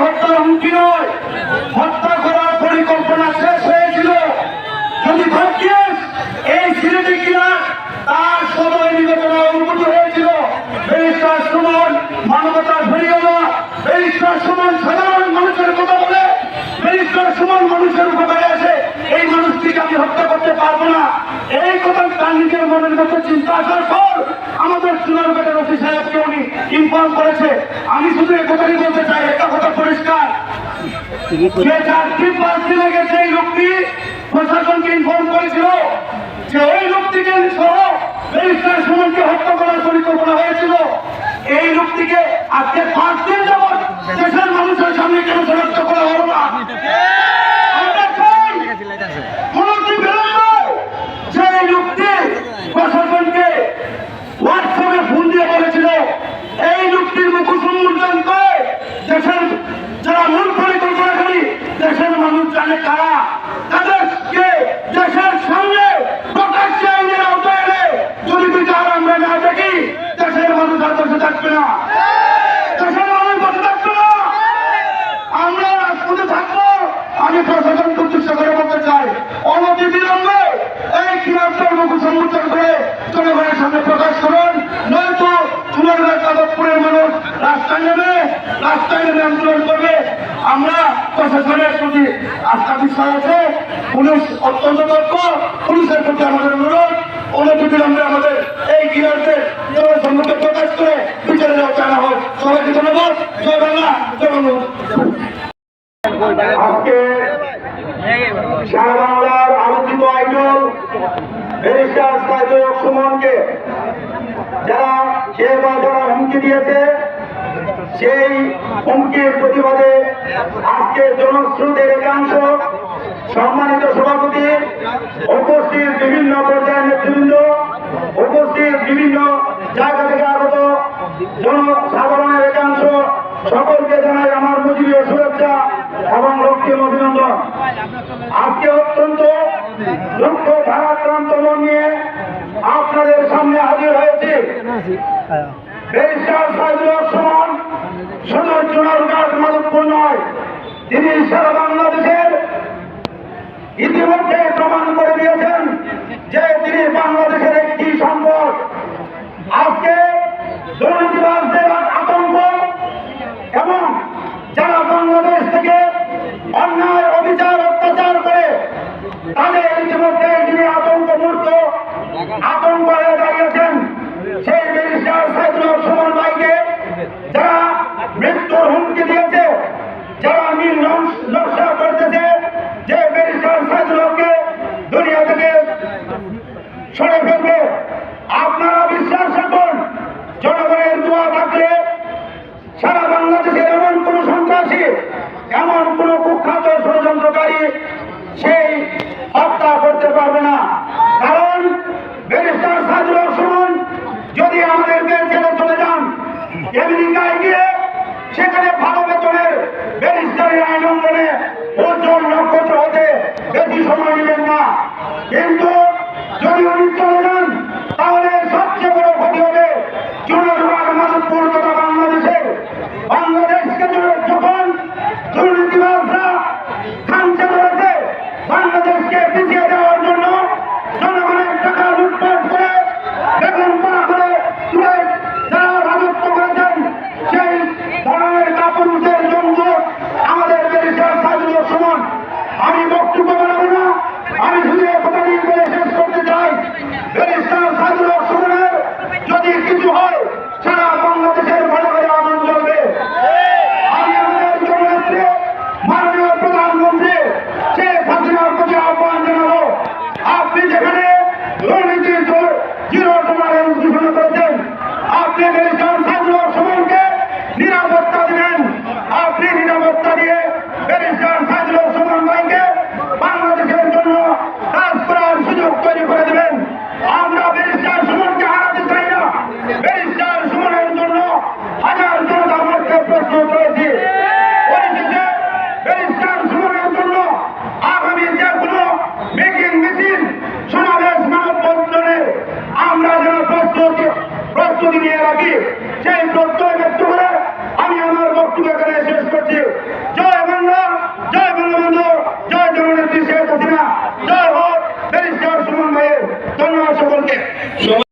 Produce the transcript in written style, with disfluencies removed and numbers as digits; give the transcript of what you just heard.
হত্যার হুমকি নয়, হত্যা করার পরিকল্পনা শেষ হয়েছিল। যদি ভাগ্যিস এই সিলেটে কিনা তার সময় নিবেদনা অনুমতি হয়েছিল, ব্যারিস্টার সুমন মানবতার ভরিয়লা, ব্যারিস্টার সুমন সাধারণ মানুষের কথা বলে, ব্যারিস্টার সুমন মানুষের উপকারে আসে, এই মানুষটিকে আমি হত্যা করতে পারবো না, এই কথা তার নিজের মনের মতো চিন্তা আসার পর আমাদের চুনারঘাটের ওসি সাহেবকে উনি ইনফর্ম করেছে। আমি শুধু এ কথাই বলতে চাই, একটা কথা পরিষ্কার, যে 4-5 দিন আগে সেই লোকটি প্রশাসনকে ইনফর্ম করেছিল যে ওই লোকটিকে সহ ব্যারিস্টার সুমনকে হত্যা করার পরিকল্পনা হয়েছিল, এই লোকটিকে আজকে 5 দিন যাবৎ দেশের মানুষের সামনে কেন শনাক্ত করা হলো না? আমরা চাই যে এই লোকটি প্রশাসনকে হোয়াটসঅ্যাপে ফোন দিয়ে বলেছিল এই লোকটির মুখোশ উন্মোচন করে দেশের যারা মূল পরিকল্পনাকারী দেশের মানুষ জানে কারা, তাদেরকে দেশের সামনে প্রকাশ্যে আইনের আওতায় এনে যদি বিচার আমরা না দেখি, দেশের মানুষ আর বসে থাকবে না, দেশের মানুষ বসে থাকবে না, আমরা রাজপথে থাকবো। আমি প্রশাসনকে উদ্দেশ্য করে বলতে চাই, অনতি বিলম্বে এই খিলাফের মুখোশ উন্মোচন করে জনগণের সামনে প্রকাশ করুন, নয়তো চুনারঘাট যাদবপুরের মানুষ রাস্তায় নেমে আন্দোলন করবে। আমরা প্রশাসনের প্রতি আস্থা বিশ্বাস আছে, পুলিশ অত্যন্ত দক্ষ, পুলিশের প্রতি আমাদের অনুরোধ, অনতি বিলম্বে আমাদের এই খিলাফের সম্মুখে প্রকাশ করে বিচারে দেওয়া জানা হোক। সবাইকে ধন্যবাদ। জয় বাংলা, জয় বাংলা। আজকে সারা বাংলার আলোচিত আইডল ব্যারিস্টার সাইদুল হক সুমনকে যারা হুমকি দিয়েছে, সেই হুমকির প্রতিবাদে আজকে জনস্রোতের একাংশ, সম্মানিত সভাপতি, উপস্থিত বিভিন্ন পর্যায়ের নেতৃবৃন্দ, উপস্থিত বিভিন্ন জায়গা থেকে আগত জনসাধারণের একাংশ, সকলকে জানাই আমার মুজিবীয় শুভেচ্ছা এবং রক্তিম অভিনন্দন। আজকে অত্যন্ত দুঃখ ভারাক্রান্ত মন নিয়ে আপনাদের সামনে হাজির হয়েছে। ব্যারিস্টার সাইদুল হক সুমন শুধু চুনারঘাট মাধবপুর নয়, তিনি সারা বাংলাদেশের ইতিমধ্যে প্রমাণ করে দিয়েছেন যে তিনি বাংলাদেশের একটি সম্পদ। আজকে দুর্নীতিবাজ